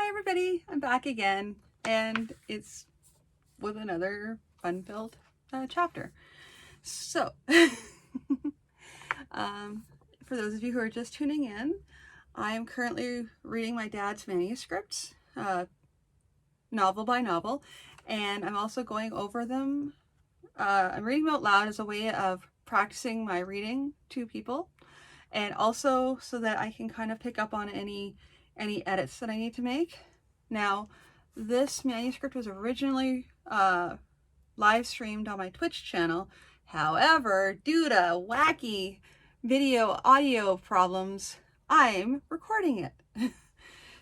Hi everybody, I'm back again, and it's with another fun-filled chapter. So, for those of you who are just tuning in, I am currently reading my dad's manuscripts, novel by novel, and I'm also going over them. I'm reading them out loud as a way of practicing my reading to people, and also so that I can kind of pick up on any edits that I need to make. Now, this manuscript was originally live streamed on my Twitch channel. However, due to wacky video audio problems, I'm recording it.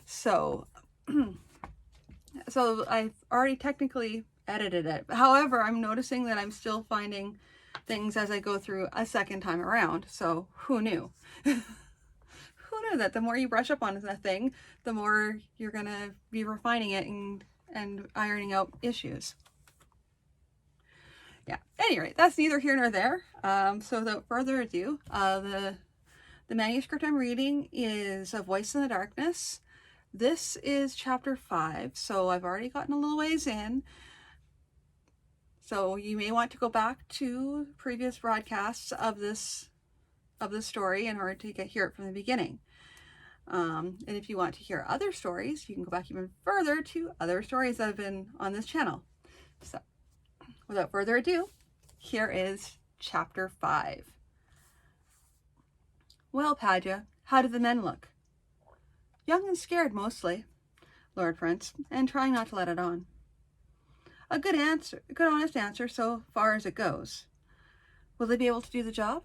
So I've already technically edited it. However, I'm noticing that I'm still finding things as I go through a second time around. So who knew? Who knew that the more you brush up on a thing, the more you're gonna be refining it and ironing out issues. Yeah, at any rate, that's neither here nor there. So without further ado, the manuscript I'm reading is A Voice in the Darkness. This is chapter 5, so I've already gotten a little ways in. So you may want to go back to previous broadcasts of this story in order to hear it from the beginning. And if you want to hear other stories, you can go back even further to other stories that have been on this channel. So without further ado, here is chapter 5. Well, Padua, how do the men look? Young and scared mostly, Lord Prince, and trying not to let it on. A good answer, a good honest answer so far as it goes. Will they be able to do the job?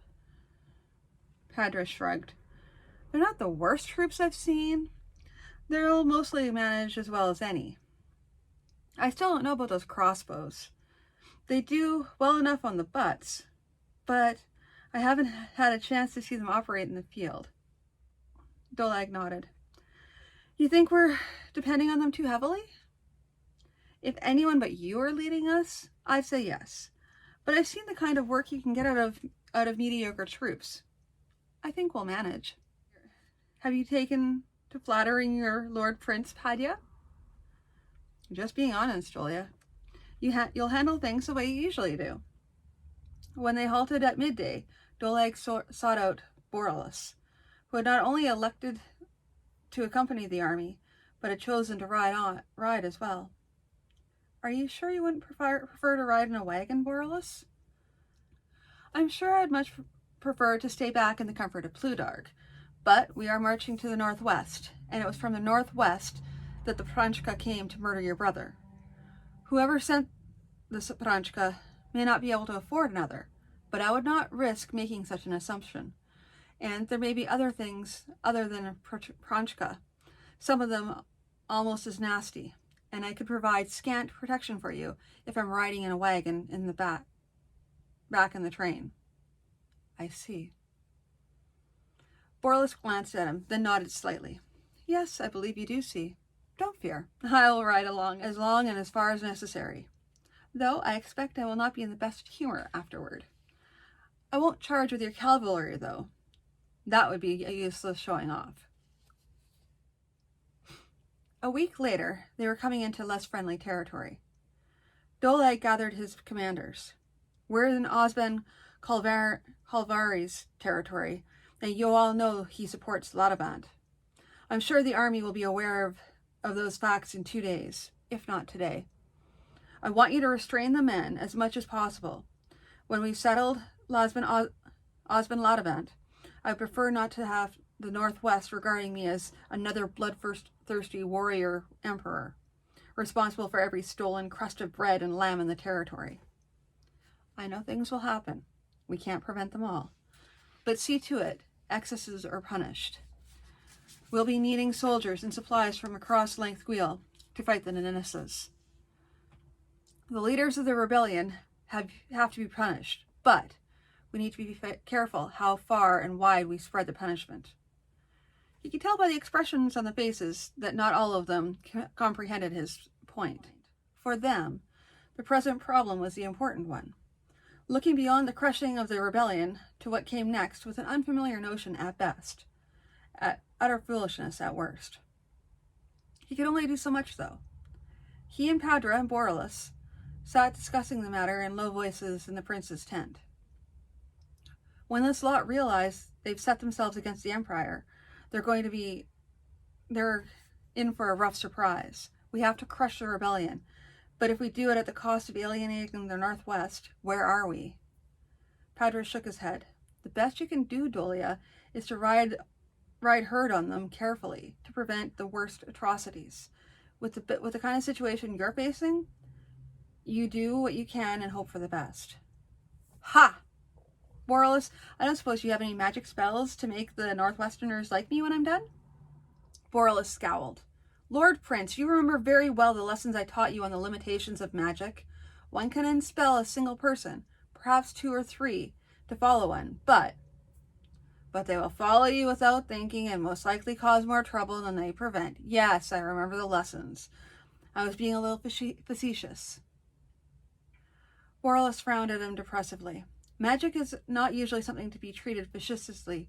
Padua shrugged. They're not the worst troops I've seen. They'll mostly manage as well as any. I still don't know about those crossbows. They do well enough on the butts, but I haven't had a chance to see them operate in the field. Dolag nodded. You think we're depending on them too heavily? If anyone but you are leading us, I'd say yes. But I've seen the kind of work you can get out of mediocre troops. I think we'll manage. Have you taken to flattering your Lord Prince, Padua? Just being honest, Julia. You'll handle things the way you usually do. When they halted at midday, Dolag sought out Borelus, who had not only elected to accompany the army, but had chosen to ride as well. Are you sure you wouldn't prefer to ride in a wagon, Borelus? I'm sure I'd much prefer to stay back in the comfort of Plutarch, but we are marching to the northwest, and it was from the northwest that the Pranchka came to murder your brother. Whoever sent the Pranchka may not be able to afford another, but I would not risk making such an assumption. And there may be other things other than a Pranchka, some of them almost as nasty, and I could provide scant protection for you if I'm riding in a wagon in the back in the train. I see. Borelus glanced at him, then nodded slightly. Yes, I believe you do see. Don't fear. I'll ride along as long and as far as necessary. Though I expect I will not be in the best humor afterward. I won't charge with your cavalry, though. That would be a useless showing off. A week later, they were coming into less friendly territory. Dolag gathered his commanders. We're in Osban Calvari's territory, and you all know he supports Ladaband. I'm sure the army will be aware of those facts in 2 days, if not today. I want you to restrain the men as much as possible. When we've settled Osban Ladaband, I prefer not to have the Northwest regarding me as another bloodthirsty warrior emperor, responsible for every stolen crust of bread and lamb in the territory. I know things will happen. We can't prevent them all. But see to it, excesses are punished. We'll be needing soldiers and supplies from across Length Gweel to fight the Nanisas. The leaders of the rebellion have to be punished, but we need to be careful how far and wide we spread the punishment. You could tell by the expressions on the faces that not all of them comprehended his point. For them, the present problem was the important one. Looking beyond the crushing of the rebellion to what came next was an unfamiliar notion at best, at utter foolishness at worst. He could only do so much, though. He and Padra and Borelus sat discussing the matter in low voices in the prince's tent. When this lot realize they've set themselves against the Empire, they're in for a rough surprise. We have to crush the rebellion, but if we do it at the cost of alienating the Northwest, where are we? Padra shook his head. The best you can do, Dolia, is to ride herd on them carefully to prevent the worst atrocities. With the kind of situation you're facing, you do what you can and hope for the best. Ha! Borelus, I don't suppose you have any magic spells to make the Northwesterners like me when I'm done? Borelus scowled. Lord Prince, you remember very well the lessons I taught you on the limitations of magic. One can enspell a single person, perhaps 2 or 3, to follow one, but they will follow you without thinking and most likely cause more trouble than they prevent. Yes, I remember the lessons. I was being a little facetious. Borelus frowned at him depressively. Magic is not usually something to be treated facetiously,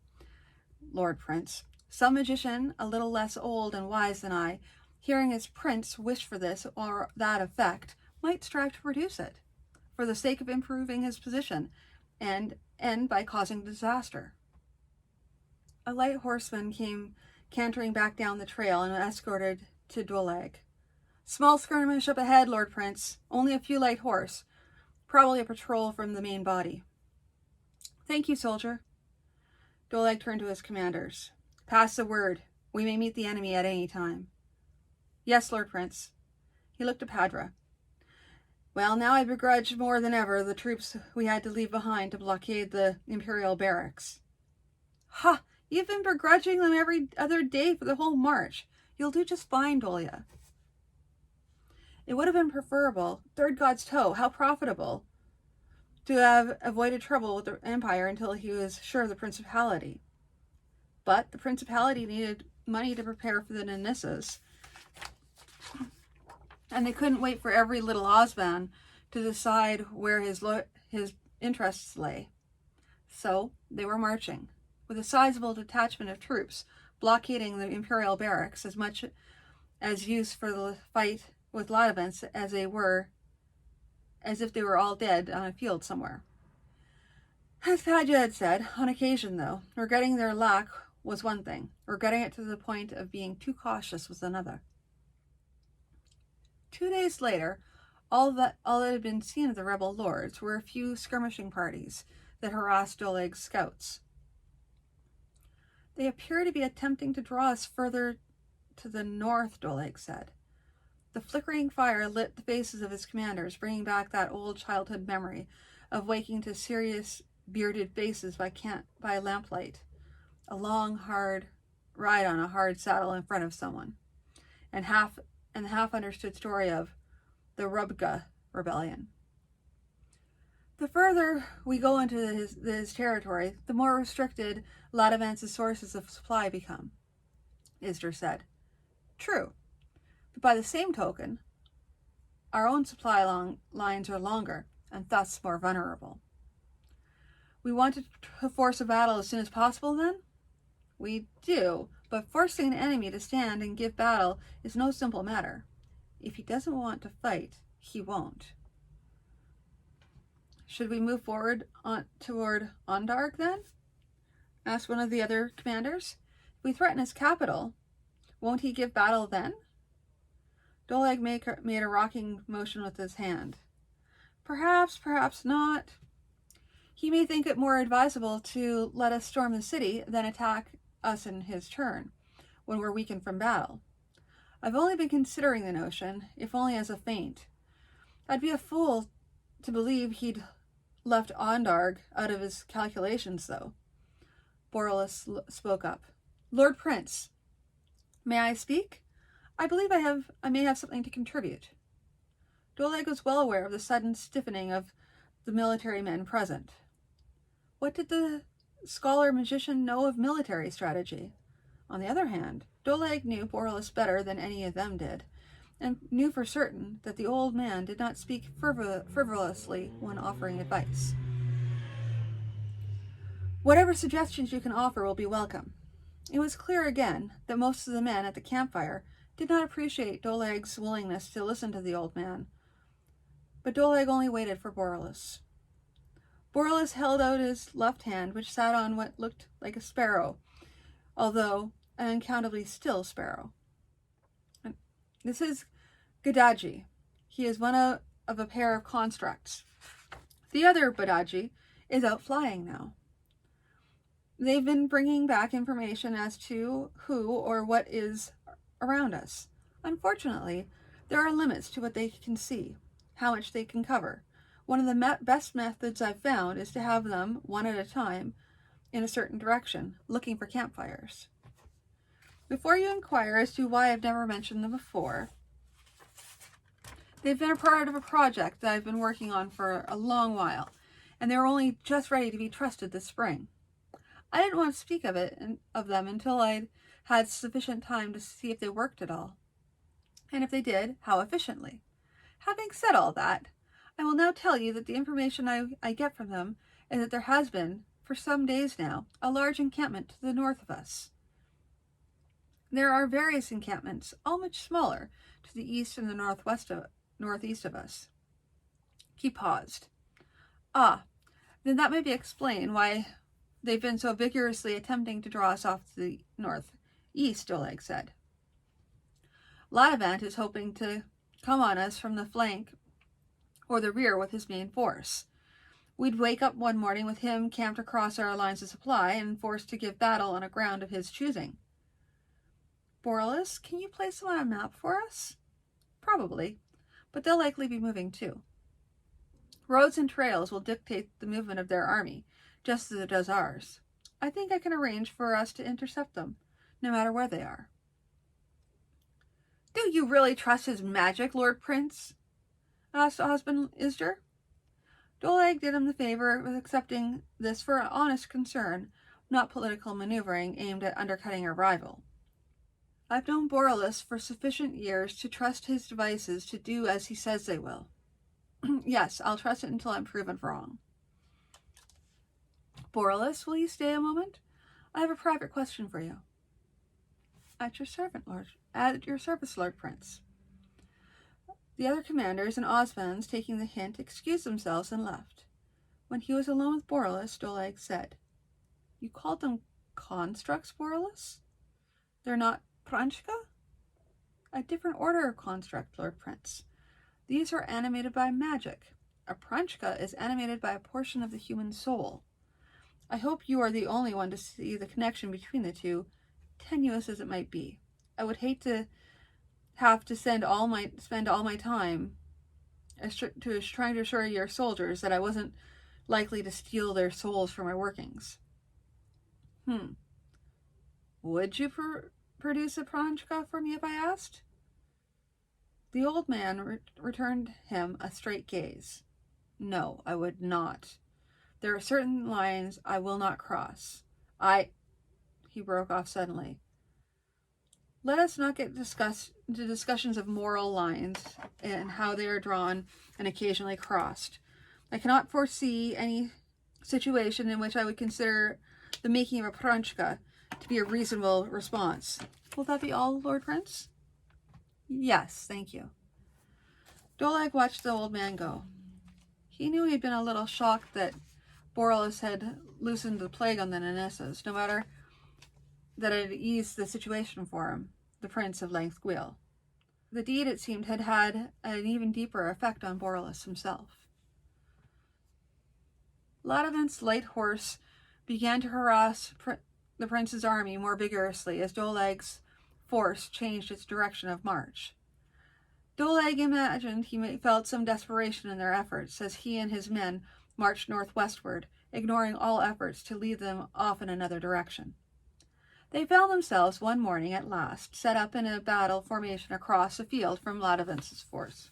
Lord Prince. Some magician, a little less old and wise than I, hearing his prince wish for this or that effect, might strive to produce it, for the sake of improving his position, and end by causing disaster. A light horseman came cantering back down the trail and escorted to Doleg. Small skirmish up ahead, Lord Prince. Only a few light horse. Probably a patrol from the main body. Thank you, soldier. Doleg turned to his commanders. Pass the word. We may meet the enemy at any time. Yes, Lord Prince. He looked at Padra. Well, now I begrudge more than ever the troops we had to leave behind to blockade the Imperial barracks. Ha! You've been begrudging them every other day for the whole march. You'll do just fine, Dolia. It would have been preferable, third God's toe, how profitable, to have avoided trouble with the Empire until he was sure of the Principality. But the Principality needed money to prepare for the Ninissas, and they couldn't wait for every little Osman to decide where his interests lay. So they were marching, with a sizable detachment of troops blockading the Imperial barracks as much as use for the fight with Lativans as if they were all dead on a field somewhere. As Padra had said, on occasion though, regretting their lack was one thing, regretting it to the point of being too cautious was another. 2 days later, all that had been seen of the rebel lords were a few skirmishing parties that harassed Doleg's scouts. They appear to be attempting to draw us further to the north, Doleg said. The flickering fire lit the faces of his commanders, bringing back that old childhood memory of waking to serious, bearded faces by lamplight. A long, hard ride on a hard saddle in front of someone, and the half-understood story of the Rubga rebellion. The further we go into his territory, the more restricted Lativans' sources of supply become, Isdr said. True, but by the same token, our own supply lines are longer and thus more vulnerable. We want to force a battle as soon as possible then? We do, but forcing an enemy to stand and give battle is no simple matter. If he doesn't want to fight, he won't. Should we move forward toward Ondarg then? Asked one of the other commanders. If we threaten his capital, won't he give battle then? Doleg made a rocking motion with his hand. Perhaps, perhaps not. He may think it more advisable to let us storm the city than attack us in his turn, when we're weakened from battle. I've only been considering the notion, if only as a feint. I'd be a fool to believe he'd left Ondarg out of his calculations, though. Borelus spoke up. Lord Prince, may I speak? I believe I may have something to contribute. Doleg was well aware of the sudden stiffening of the military men present. What did the scholar-magician know of military strategy? On the other hand, Doleg knew Borelus better than any of them did, and knew for certain that the old man did not speak frivolously when offering advice. Whatever suggestions you can offer will be welcome. It was clear again that most of the men at the campfire did not appreciate Doleg's willingness to listen to the old man, but Doleg only waited for Borlaus. Borlaus held out his left hand, which sat on what looked like a sparrow, although an unaccountably still sparrow. This is Gadaji. He is one of a pair of constructs. The other Badaji is out flying now. They've been bringing back information as to who or what is around us. Unfortunately, there are limits to what they can see, how much they can cover. One of the best methods I've found is to have them, one at a time, in a certain direction, looking for campfires. Before you inquire as to why I've never mentioned them before, they've been a part of a project that I've been working on for a long while, and they're only just ready to be trusted this spring. I didn't want to speak of them until I'd had sufficient time to see if they worked at all, and if they did, how efficiently. Having said all that, I will now tell you that the information I get from them is that there has been, for some days now, a large encampment to the north of us. There are various encampments, all much smaller, to the east and the northeast of us. He paused. Ah, then that may explain why they've been so vigorously attempting to draw us off to the northeast, Doleg said. Ladavant is hoping to come on us from the flank or the rear with his main force. We'd wake up one morning with him camped across our lines of supply and forced to give battle on a ground of his choosing. Borlaus, can you place them on a map for us? Probably, but they'll likely be moving too. Roads and trails will dictate the movement of their army, just as it does ours. I think I can arrange for us to intercept them, no matter where they are. Do you really trust his magic, Lord Prince? Asked Osmond Isger. Doleg did him the favor of accepting this for an honest concern, not political maneuvering aimed at undercutting a rival. I've known Borlaus for sufficient years to trust his devices to do as he says they will. Yes, I'll trust it until I'm proven wrong. Borlaus, will you stay a moment? I have a private question for you. At your service, Lord Prince. The other commanders and Osmans, taking the hint, excused themselves and left. When he was alone with Borlaus, Doleg said, You called them constructs, Borlaus? They're not Pranchka? A different order of construct, Lord Prince. These are animated by magic. A Pranchka is animated by a portion of the human soul. I hope you are the only one to see the connection between the two, tenuous as it might be. I would hate to have to spend all my time trying to assure your soldiers that I wasn't likely to steal their souls for my workings. Would you produce a Pranchka for me if I asked? The old man returned him a straight gaze. No, I would not. There are certain lines I will not cross. He broke off suddenly. Let us not get into discussions of moral lines and how they are drawn and occasionally crossed. I cannot foresee any situation in which I would consider the making of a Pranchka to be a reasonable response. Will that be all, Lord Prince? Yes, thank you. Doleg watched the old man go. He knew he'd been a little shocked that Borlaus had loosened the plague on the Nanessas, no matter that it had eased the situation for him, the Prince of Langthguil. The deed, it seemed, had had an even deeper effect on Borlaus himself. Ladavant's light horse began to harass the prince's army more vigorously as Doleg's force changed its direction of march. Doleg imagined he felt some desperation in their efforts as he and his men marched northwestward, ignoring all efforts to lead them off in another direction. They found themselves one morning at last set up in a battle formation across a field from Ladavant's force.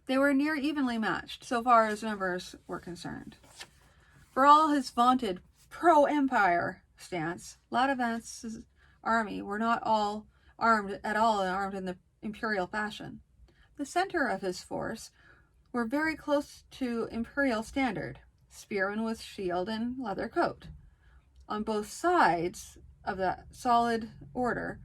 They were near evenly matched so far as numbers were concerned. For all his vaunted pro-empire stance, Ladavant's army were not all armed in the imperial fashion. The center of his force were very close to imperial standard, spearmen with shield and leather coat. On both sides of that solid order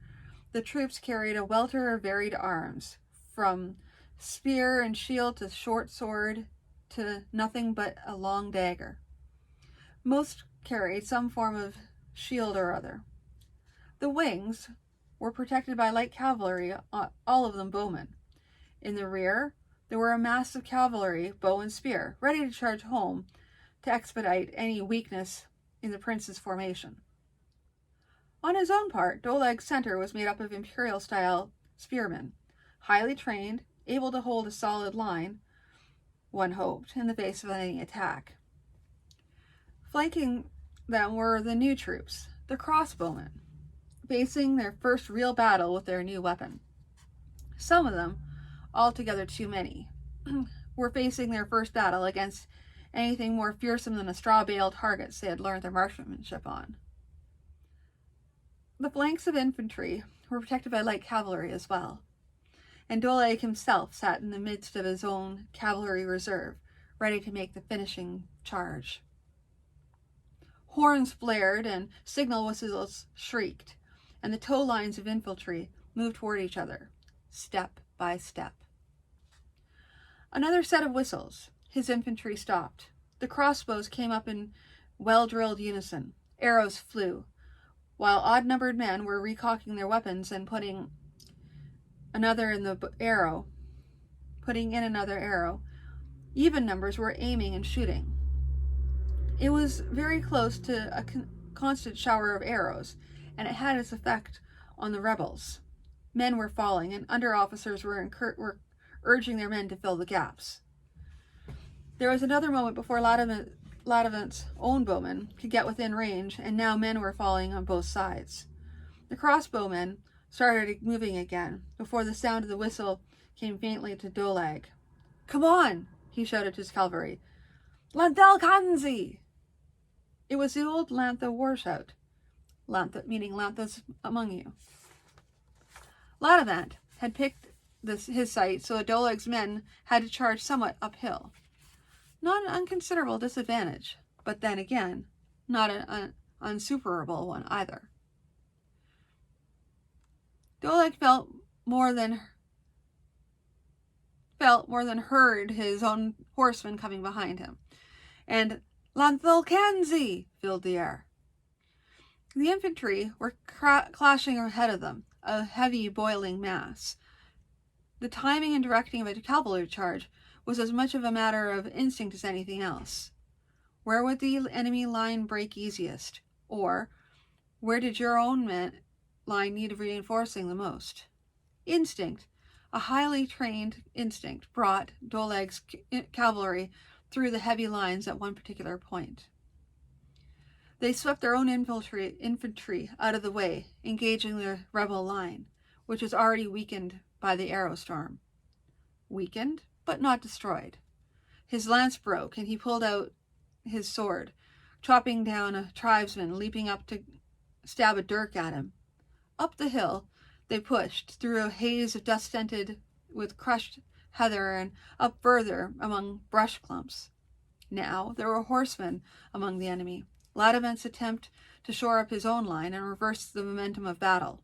The troops carried a welter of varied arms, from spear and shield to short sword to nothing but a long dagger. Most carried some form of shield or other. The wings were protected by light cavalry, all of them bowmen. In the rear, there were a mass of cavalry, bow and spear, ready to charge home to expedite any weakness in the prince's formation. On his own part, Doleg's center was made up of imperial-style spearmen, highly trained, able to hold a solid line, one hoped, in the face of any attack. Flanking them were the new troops, the crossbowmen, facing their first real battle with their new weapon. Some of them, altogether too many, were facing their first battle against anything more fearsome than the straw-baled targets they had learned their marksmanship on. The flanks of infantry were protected by light cavalry as well, and Doleg himself sat in the midst of his own cavalry reserve, ready to make the finishing charge. Horns flared and signal whistles shrieked, and the tow lines of infantry moved toward each other, step by step. Another set of whistles. His infantry stopped. The crossbows came up in well-drilled unison. Arrows flew, while odd-numbered men were recocking their weapons and putting in another arrow. Even numbers were aiming and shooting. It was very close to a constant shower of arrows, and it had its effect on the rebels. Men were falling, and under-officers were urging their men to fill the gaps. There was another moment before Ladovant's own bowmen could get within range, and now men were falling on both sides. The crossbowmen started moving again, before the sound of the whistle came faintly to Doleg. "Come on!" he shouted to his cavalry. "Lanthel Kanzi!" It was the old Lantha war shout. Lantha, meaning Lanthas among you. Ladovant had picked his site, so Doleg's men had to charge somewhat uphill. Not an unconsiderable disadvantage, but then again, not an unsuperable one either. Doleg felt more than heard his own horsemen coming behind him, and Lantholkanzi filled the air. The infantry were clashing ahead of them, a heavy, boiling mass. The timing and directing of a cavalry charge was as much of a matter of instinct as anything else. Where would the enemy line break easiest? Or where did your own line need reinforcing the most? Instinct, a highly trained instinct, brought Doleg's cavalry through the heavy lines at one particular point. They swept their own infantry out of the way, engaging the rebel line, which was already weakened by the arrow storm. Weakened, but not destroyed. His lance broke, and he pulled out his sword, chopping down a tribesman leaping up to stab a dirk at him. Up the hill they pushed, through a haze of dust scented with crushed heather, and up further among brush clumps. Now there were horsemen among the enemy. Ladovant's attempt to shore up his own line and reverse the momentum of battle.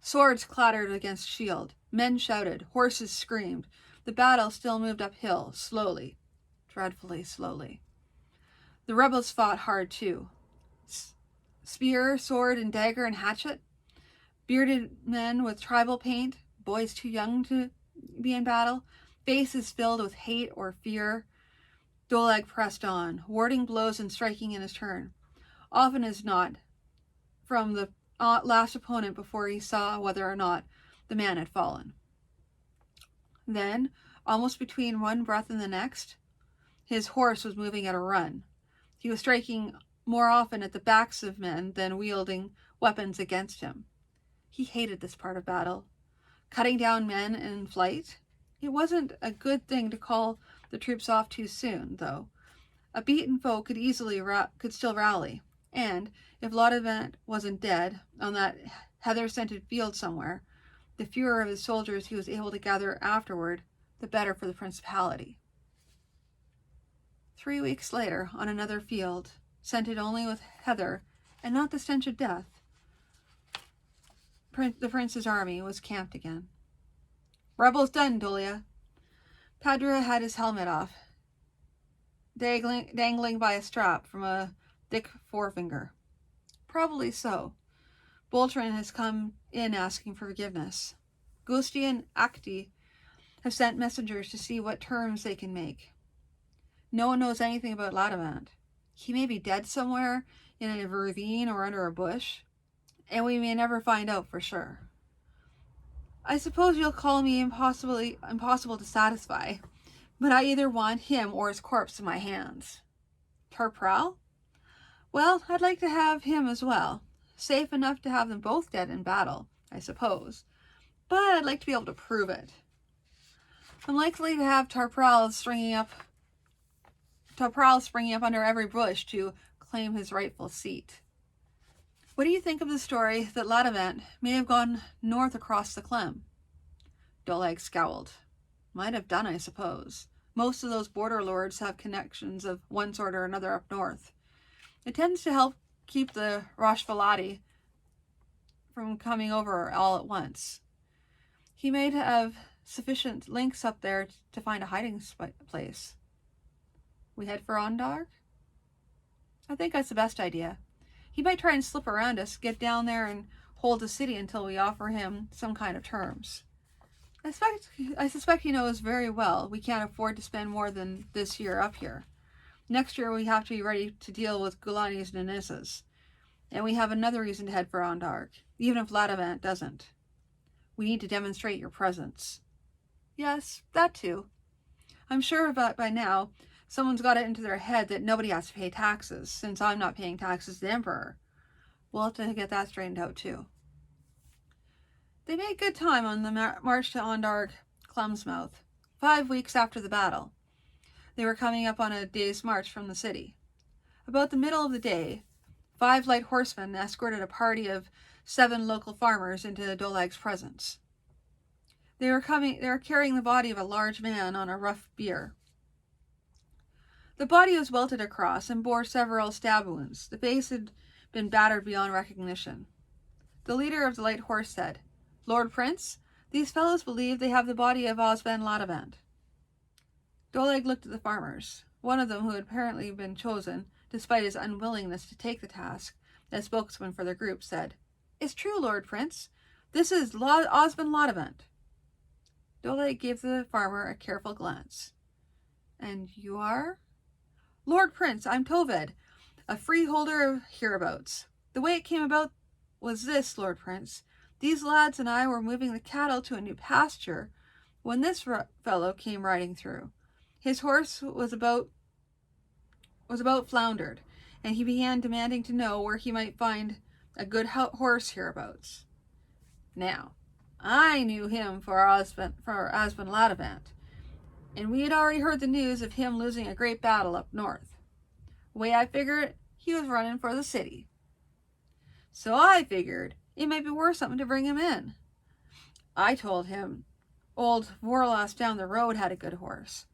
Swords clattered against shield. Men shouted. Horses screamed. The battle still moved uphill, slowly, dreadfully slowly. The rebels fought hard too. Spear, sword, and dagger and hatchet. Bearded men with tribal paint, boys too young to be in battle, faces filled with hate or fear. Doleg pressed on, warding blows and striking in his turn, often as not from the last opponent before he saw whether or not the man had fallen. Then, almost between one breath and the next, his horse was moving at a run. He was striking more often at the backs of men than wielding weapons against him. He hated this part of battle. Cutting down men in flight. It wasn't a good thing to call the troops off too soon, though. A beaten foe could still rally, and if Ladovant wasn't dead on that heather-scented field somewhere, the fewer of his soldiers he was able to gather afterward, the better for the principality. 3 weeks later, on another field, scented only with heather and not the stench of death, the prince's army was camped again. "Rebels done, Dolia." Padra had his helmet off, dangling by a strap from a thick forefinger. "Probably so. Boltrin has come in asking for forgiveness. Gusti and Akti have sent messengers to see what terms they can make. No one knows anything about Ladamant. He may be dead somewhere in a ravine or under a bush, and we may never find out for sure. I suppose you'll call me impossible to satisfy, but I either want him or his corpse in my hands. Tarpral? Well, I'd like to have him as well. Safe enough to have them both dead in battle, I suppose, but I'd like to be able to prove it. I'm likely to have Tarpral springing up under every bush to claim his rightful seat. What do you think of the story that Ladamant may have gone north across the Clem?" Doleg scowled. "Might have done, I suppose. Most of those border lords have connections of one sort or another up north. It tends to help keep the Roshvalati from coming over all at once. He may have sufficient links up there to find a hiding place. We head for Ondark? I think that's the best idea. He might try and slip around us, get down there and hold the city until we offer him some kind of terms. I suspect he knows very well we can't afford to spend more than this year up here. Next year we have to be ready to deal with Gulanis and Anissas. And we have another reason to head for Ondark, even if Ladamant doesn't. We need to demonstrate your presence." "Yes, that too. I'm sure by now someone's got it into their head that nobody has to pay taxes, since I'm not paying taxes to the Emperor. We'll have to get that straightened out too." They made good time on the march to Ondark Clemsmouth, 5 weeks after the battle. They were coming up on a day's march from the city. About the middle of the day, 5 light horsemen escorted a party of 7 local farmers into Doleg's presence. They were carrying the body of a large man on a rough bier. The body was welted across and bore several stab wounds. The face had been battered beyond recognition. The leader of the light horse said, "Lord Prince, these fellows believe they have the body of Osvan Ladamant." Doleg looked at the farmers. One of them, who had apparently been chosen, despite his unwillingness to take the task, as spokesman for the group, said, "It's true, Lord Prince. This is Osvan Ladamant." Doleg gave the farmer a careful glance. "And you are?" "Lord Prince, I'm Toved, a freeholder of hereabouts. The way it came about was this, Lord Prince. These lads and I were moving the cattle to a new pasture when this fellow came riding through. His horse was about floundered, and he began demanding to know where he might find a good horse hereabouts. Now, I knew him for Osvan Ladamant, and we had already heard the news of him losing a great battle up north. The way I figured, he was running for the city. So I figured it might be worth something to bring him in. I told him old Vorlas down the road had a good horse,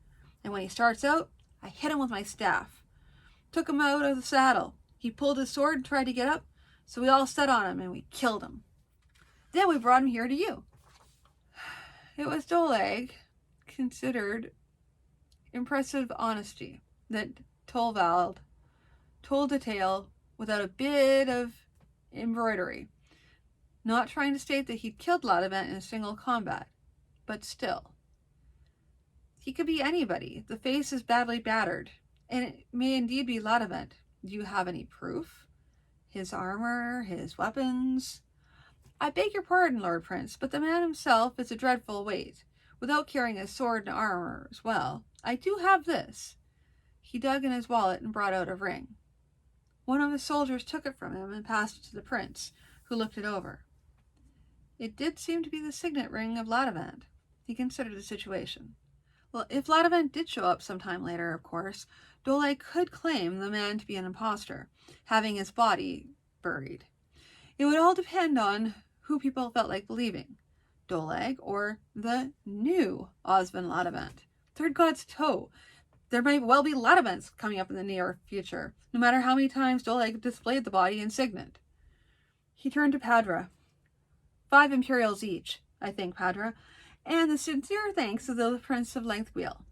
and when he starts out, I hit him with my staff. Took him out of the saddle. He pulled his sword and tried to get up, so we all set on him and we killed him. Then we brought him here to you." It was Doleg considered impressive honesty that Torvald told the tale without a bit of embroidery, not trying to state that he'd killed Ladamant in a single combat, but still. He could be anybody. The face is badly battered, and it may indeed be Ladamant. Do you have any proof? His armor, his weapons? "I beg your pardon, Lord Prince, but the man himself is a dreadful weight, without carrying his sword and armor as well. I do have this." He dug in his wallet and brought out a ring. One of his soldiers took it from him and passed it to the prince, who looked it over. It did seem to be the signet ring of Ladamant. He considered the situation. Well, if Ladamant did show up sometime later, of course, Doleg could claim the man to be an impostor, having his body buried. It would all depend on who people felt like believing, Doleg or the new Osvan Ladamant. Third God's toe. There might well be Ladamants coming up in the near future, no matter how many times Doleg displayed the body in signet. He turned to Padra. 5 imperials each, I think, Padra, and the sincere thanks of the Prince of Lengthwheel.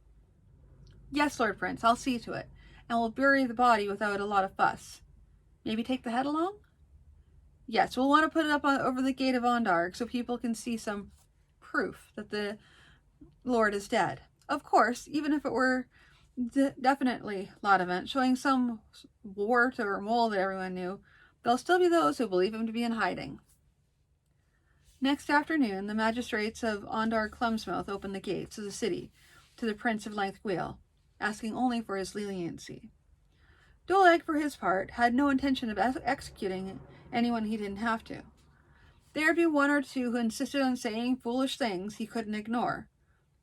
Yes, Lord Prince, I'll see to it, and we'll bury the body without a lot of fuss. Maybe take the head along? Yes, we'll want to put it up over the gate of Ondarg so people can see some proof that the Lord is dead. Of course, even if it were definitely Laudavant, showing some wart or mole that everyone knew, there'll still be those who believe him to be in hiding. Next afternoon, the magistrates of Ondarg Clumsmouth opened the gates of the city to the Prince of Lengthwheel, asking only for his leniency. Doleg, for his part, had no intention of executing anyone he didn't have to. There'd be one or two who insisted on saying foolish things he couldn't ignore,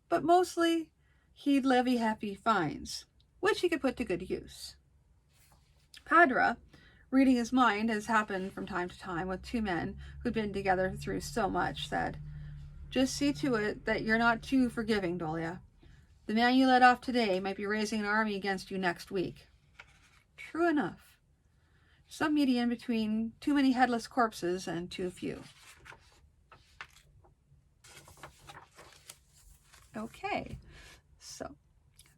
but mostly he'd levy hefty fines, which he could put to good use. Padra, reading his mind, as happened from time to time with 2 men who'd been together through so much, said, "Just see to it that you're not too forgiving, Dolia. The man you let off today might be raising an army against you next week." True enough. Some median between too many headless corpses and too few. Okay, so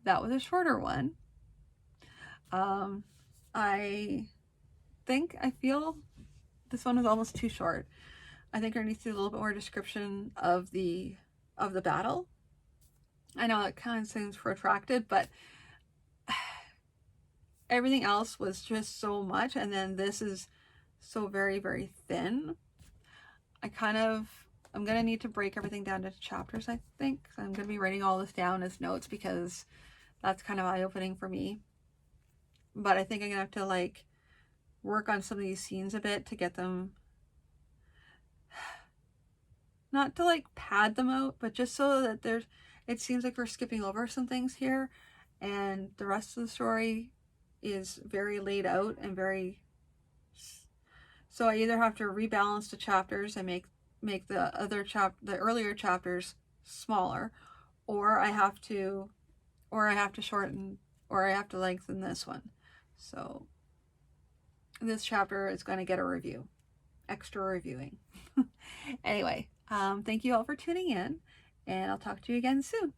that was a shorter one. I feel this one was almost too short. I think there needs to be a little bit more description of the battle. I know it kind of seems protracted, but everything else was just so much, and then this is so very, very thin. I'm going to need to break everything down to chapters, I think. I'm going to be writing all this down as notes because that's kind of eye-opening for me. But I think I'm going to have to, like, work on some of these scenes a bit to get them, not to, like, pad them out, but just so that it seems like we're skipping over some things here, and the rest of the story is very laid out and very, so I either have to rebalance the chapters and make the earlier chapters smaller, or I have to shorten, or I have to lengthen this one. So this chapter is going to get a review, extra reviewing. Anyway, thank you all for tuning in, and I'll talk to you again soon.